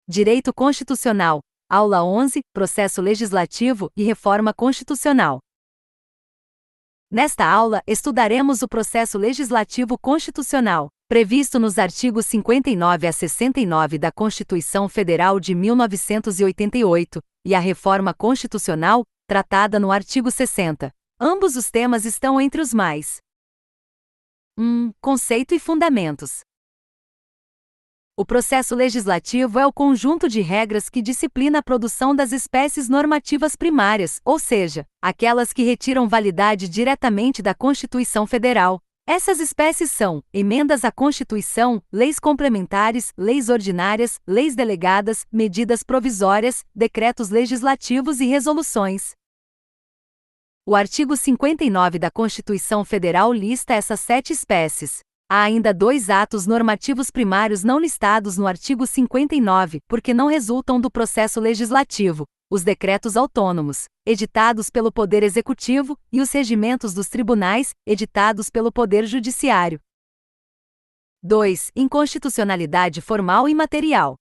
Direito Constitucional. Aula 11, Processo Legislativo e Reforma Constitucional. Nesta aula, estudaremos o processo legislativo constitucional, previsto nos artigos 59 a 69 da Constituição Federal de 1988, e a reforma constitucional, tratada no artigo 60. Ambos os temas estão entre os mais. Conceito e fundamentos. O processo legislativo é o conjunto de regras que disciplina a produção das espécies normativas primárias, ou seja, aquelas que retiram validade diretamente da Constituição Federal. Essas espécies são emendas à Constituição, leis complementares, leis ordinárias, leis delegadas, medidas provisórias, decretos legislativos e resoluções. O artigo 59 da Constituição Federal lista essas 7 espécies. Há ainda 2 atos normativos primários não listados no artigo 59, porque não resultam do processo legislativo: os decretos autônomos, editados pelo Poder Executivo, e os regimentos dos tribunais, editados pelo Poder Judiciário. 2. Inconstitucionalidade formal e material.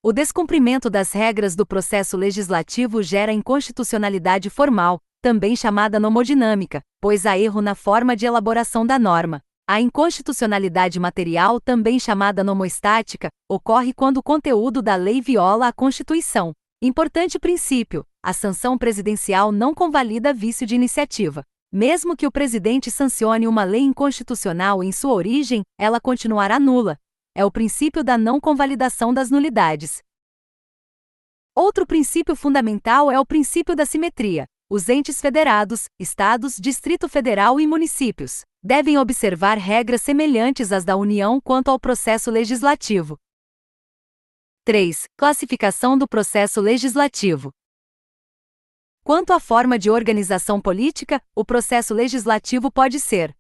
O descumprimento das regras do processo legislativo gera inconstitucionalidade formal, também chamada nomodinâmica, pois há erro na forma de elaboração da norma. A inconstitucionalidade material, também chamada nomoestática, ocorre quando o conteúdo da lei viola a Constituição. Importante princípio: a sanção presidencial não convalida vício de iniciativa. Mesmo que o presidente sancione uma lei inconstitucional em sua origem, ela continuará nula. É o princípio da não convalidação das nulidades. Outro princípio fundamental é o princípio da simetria. Os entes federados, estados, Distrito Federal e municípios devem observar regras semelhantes às da União quanto ao processo legislativo. 3. Classificação do processo legislativo. Quanto à forma de organização política, o processo legislativo pode ser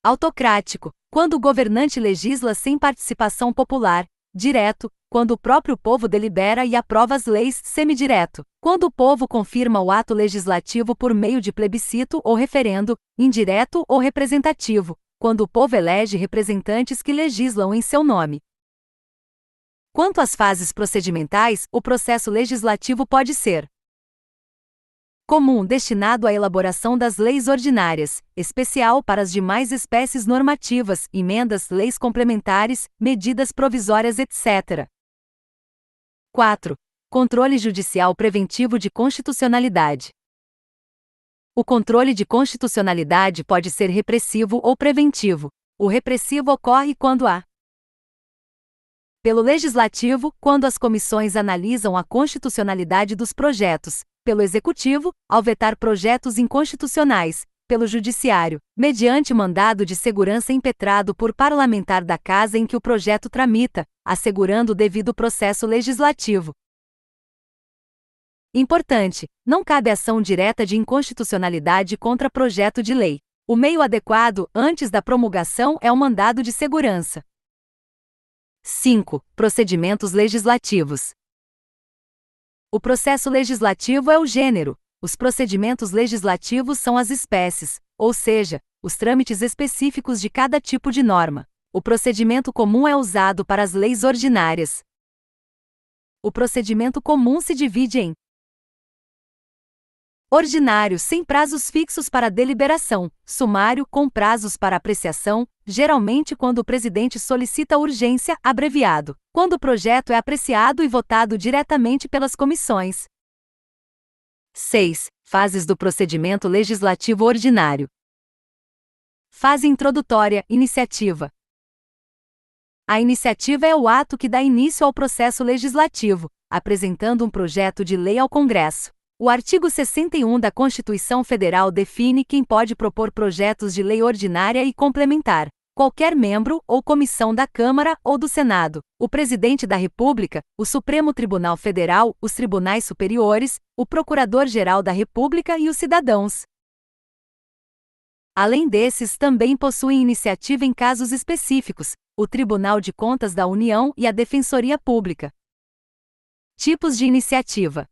autocrático, quando o governante legisla sem participação popular; direto, quando o próprio povo delibera e aprova as leis; semidireto, quando o povo confirma o ato legislativo por meio de plebiscito ou referendo; indireto ou representativo, quando o povo elege representantes que legislam em seu nome. Quanto às fases procedimentais, o processo legislativo pode ser comum, destinado à elaboração das leis ordinárias; especial, para as demais espécies normativas, emendas, leis complementares, medidas provisórias, etc. 4. Controle judicial preventivo de constitucionalidade. O controle de constitucionalidade pode ser repressivo ou preventivo. O repressivo ocorre quando pelo Legislativo, quando as comissões analisam a constitucionalidade dos projetos; pelo Executivo, ao vetar projetos inconstitucionais; pelo Judiciário, mediante mandado de segurança impetrado por parlamentar da casa em que o projeto tramita, assegurando o devido processo legislativo. Importante: não cabe ação direta de inconstitucionalidade contra projeto de lei. O meio adequado, antes da promulgação, é o mandado de segurança. 5. Procedimentos legislativos. O processo legislativo é o gênero. Os procedimentos legislativos são as espécies, ou seja, os trâmites específicos de cada tipo de norma. O procedimento comum é usado para as leis ordinárias. O procedimento comum se divide em ordinário, sem prazos fixos para deliberação; sumário, com prazos para apreciação, geralmente quando o presidente solicita urgência; abreviado, quando o projeto é apreciado e votado diretamente pelas comissões. 6. Fases do procedimento legislativo ordinário. Fase introdutória, iniciativa. A iniciativa é o ato que dá início ao processo legislativo, apresentando um projeto de lei ao Congresso. O artigo 61 da Constituição Federal define quem pode propor projetos de lei ordinária e complementar: qualquer membro ou comissão da Câmara ou do Senado, o Presidente da República, o Supremo Tribunal Federal, os tribunais superiores, o Procurador-Geral da República e os cidadãos. Além desses, também possuem iniciativa em casos específicos, o Tribunal de Contas da União e a Defensoria Pública. Tipos de iniciativa: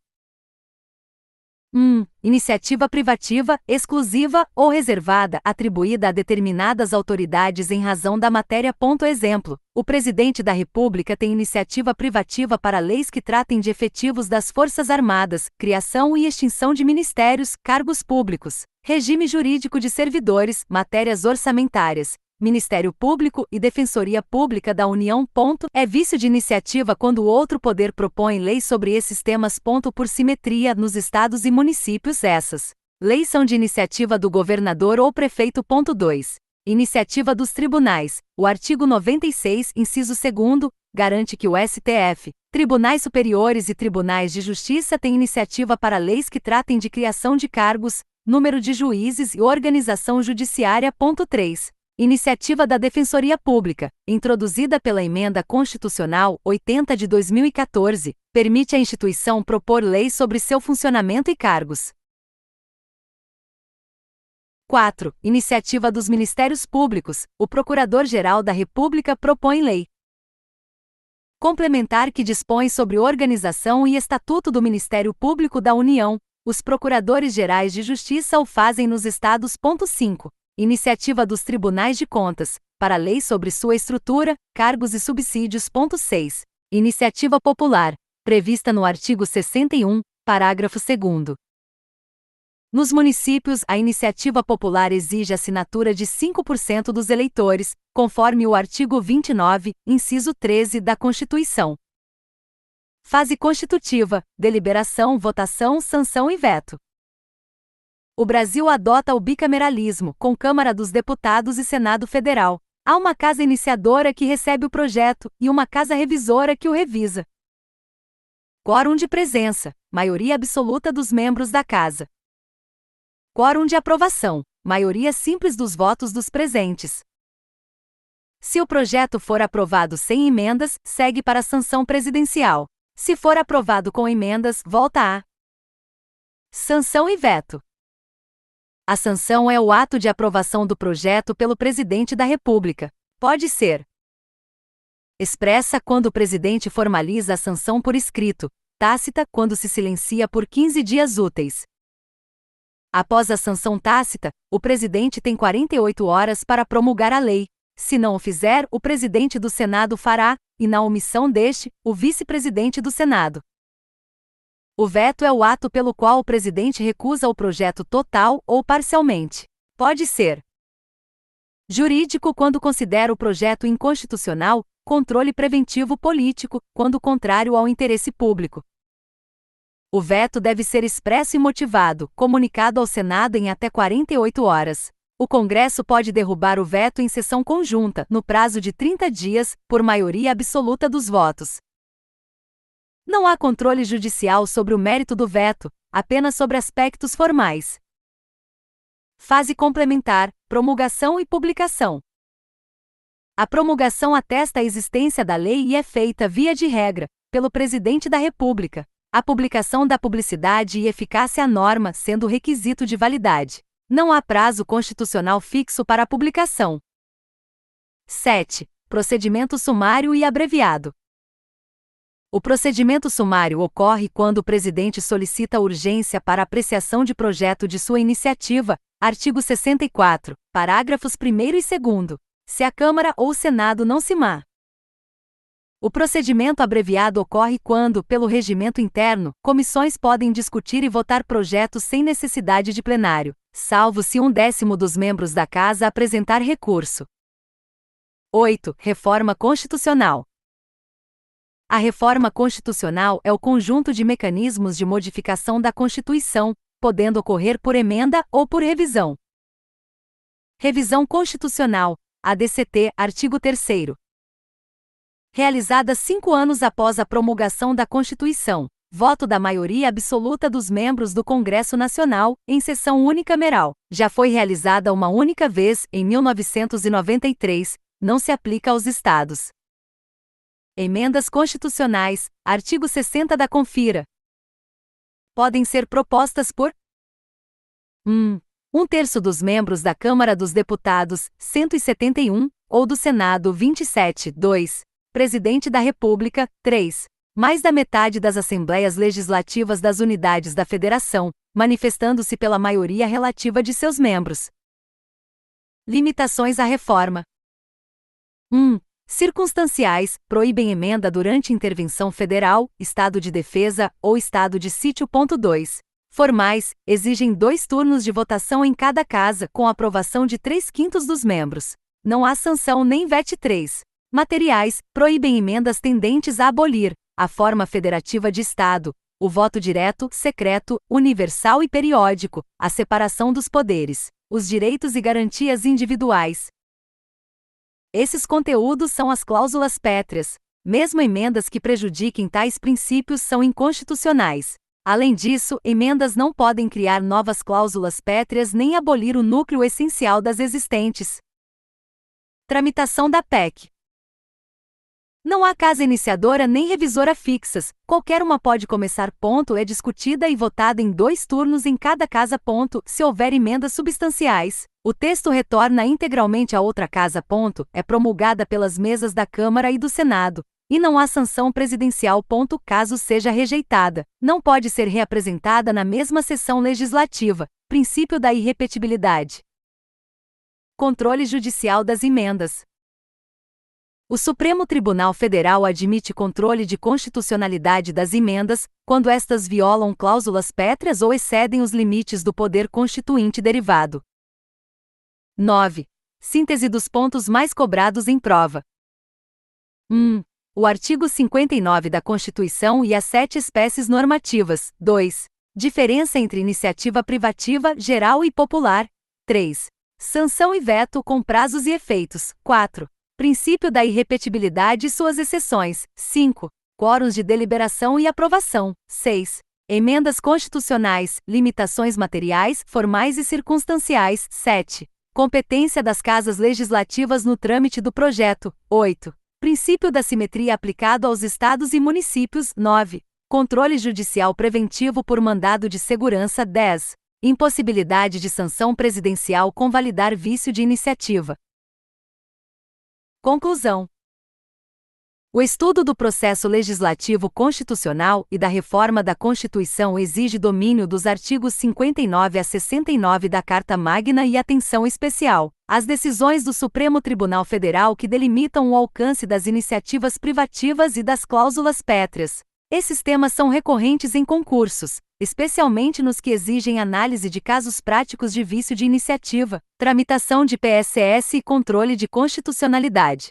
Iniciativa privativa, exclusiva ou reservada, atribuída a determinadas autoridades em razão da matéria. Exemplo: o Presidente da República tem iniciativa privativa para leis que tratem de efetivos das Forças Armadas, criação e extinção de ministérios, cargos públicos, regime jurídico de servidores, matérias orçamentárias, Ministério Público e Defensoria Pública da União. É vício de iniciativa quando o outro poder propõe leis sobre esses temas. Por simetria, nos estados e municípios, essas leis são de iniciativa do governador ou prefeito. 2. Iniciativa dos tribunais. O artigo 96, inciso 2º, garante que o STF, tribunais superiores e tribunais de justiça têm iniciativa para leis que tratem de criação de cargos, número de juízes e organização judiciária. 3. Iniciativa da Defensoria Pública, introduzida pela Emenda Constitucional 80 de 2014, permite à instituição propor leis sobre seu funcionamento e cargos. 4. Iniciativa dos Ministérios Públicos. O Procurador-Geral da República propõe lei complementar que dispõe sobre organização e estatuto do Ministério Público da União. Os Procuradores-Gerais de Justiça o fazem nos estados. 5. Iniciativa dos Tribunais de Contas, para leis sobre sua estrutura, cargos e subsídios. 6. Iniciativa popular, prevista no artigo 61, parágrafo 2º. Nos municípios, a iniciativa popular exige assinatura de 5% dos eleitores, conforme o artigo 29, inciso 13 da Constituição. Fase constitutiva, deliberação, votação, sanção e veto. O Brasil adota o bicameralismo, com Câmara dos Deputados e Senado Federal. Há uma casa iniciadora que recebe o projeto e uma casa revisora que o revisa. Quórum de presença, maioria absoluta dos membros da casa. Quórum de aprovação, maioria simples dos votos dos presentes. Se o projeto for aprovado sem emendas, segue para a sanção presidencial. Se for aprovado com emendas, volta a sanção e veto. A sanção é o ato de aprovação do projeto pelo Presidente da República. Pode ser expressa quando o Presidente formaliza a sanção por escrito, tácita quando se silencia por 15 dias úteis. Após a sanção tácita, o Presidente tem 48 horas para promulgar a lei. Se não o fizer, o Presidente do Senado fará, e na omissão deste, o Vice-Presidente do Senado. O veto é o ato pelo qual o Presidente recusa o projeto total ou parcialmente. Pode ser jurídico quando considera o projeto inconstitucional, controle preventivo político, quando contrário ao interesse público. O veto deve ser expresso e motivado, comunicado ao Senado em até 48 horas. O Congresso pode derrubar o veto em sessão conjunta, no prazo de 30 dias, por maioria absoluta dos votos. Não há controle judicial sobre o mérito do veto, apenas sobre aspectos formais. Fase complementar, promulgação e publicação. A promulgação atesta a existência da lei e é feita, via de regra, pelo Presidente da República. A publicação dá publicidade e eficácia à norma, sendo requisito de validade. Não há prazo constitucional fixo para a publicação. 7. Procedimento sumário e abreviado. O procedimento sumário ocorre quando o Presidente solicita urgência para apreciação de projeto de sua iniciativa, artigo 64, parágrafos 1º e 2º, se a Câmara ou o Senado não se má. O procedimento abreviado ocorre quando, pelo regimento interno, comissões podem discutir e votar projetos sem necessidade de plenário, salvo se 1/10 dos membros da Casa apresentar recurso. 8. Reforma Constitucional. A reforma constitucional é o conjunto de mecanismos de modificação da Constituição, podendo ocorrer por emenda ou por revisão. Revisão Constitucional, ADCT, artigo 3º. Realizada 5 anos após a promulgação da Constituição, voto da maioria absoluta dos membros do Congresso Nacional, em sessão unicameral. Já foi realizada uma única vez, em 1993, não se aplica aos estados. Emendas constitucionais, artigo 60 da Confira. Podem ser propostas por 1/3 dos membros da Câmara dos Deputados, 171, ou do Senado 27. 2. Presidente da República, 3. Mais da metade das assembleias legislativas das unidades da Federação, manifestando-se pela maioria relativa de seus membros. Limitações à reforma. 1. Circunstanciais, proíbem emenda durante intervenção federal, estado de defesa ou estado de sítio. 2. Formais, exigem 2 turnos de votação em cada casa com aprovação de 3/5 dos membros. Não há sanção nem vete. 3. Materiais, proíbem emendas tendentes a abolir a forma federativa de Estado, o voto direto, secreto, universal e periódico, a separação dos poderes, os direitos e garantias individuais. Esses conteúdos são as cláusulas pétreas. Mesmo emendas que prejudiquem tais princípios são inconstitucionais. Além disso, emendas não podem criar novas cláusulas pétreas nem abolir o núcleo essencial das existentes. Tramitação da PEC. Não há casa iniciadora nem revisora fixas, qualquer uma pode começar. É discutida e votada em 2 turnos em cada casa. Se houver emendas substanciais, o texto retorna integralmente a outra casa. É promulgada pelas mesas da Câmara e do Senado, e não há sanção presidencial. Caso seja rejeitada, não pode ser reapresentada na mesma sessão legislativa. Princípio da irrepetibilidade. Controle judicial das emendas. O Supremo Tribunal Federal admite controle de constitucionalidade das emendas, quando estas violam cláusulas pétreas ou excedem os limites do poder constituinte derivado. 9. Síntese dos pontos mais cobrados em prova. 1. O artigo 59 da Constituição e as 7 espécies normativas. 2. Diferença entre iniciativa privativa, geral e popular. 3. Sanção e veto com prazos e efeitos. 4. Princípio da irrepetibilidade e suas exceções. 5. Quórums de deliberação e aprovação. 6. Emendas constitucionais, limitações materiais, formais e circunstanciais. 7. Competência das casas legislativas no trâmite do projeto. 8. Princípio da simetria aplicado aos estados e municípios. 9. Controle judicial preventivo por mandado de segurança. 10. Impossibilidade de sanção presidencial convalidar vício de iniciativa. Conclusão. O estudo do processo legislativo constitucional e da reforma da Constituição exige domínio dos artigos 59 a 69 da Carta Magna e atenção especial às decisões do Supremo Tribunal Federal que delimitam o alcance das iniciativas privativas e das cláusulas pétreas. Esses temas são recorrentes em concursos, especialmente nos que exigem análise de casos práticos de vício de iniciativa, tramitação de PSS e controle de constitucionalidade.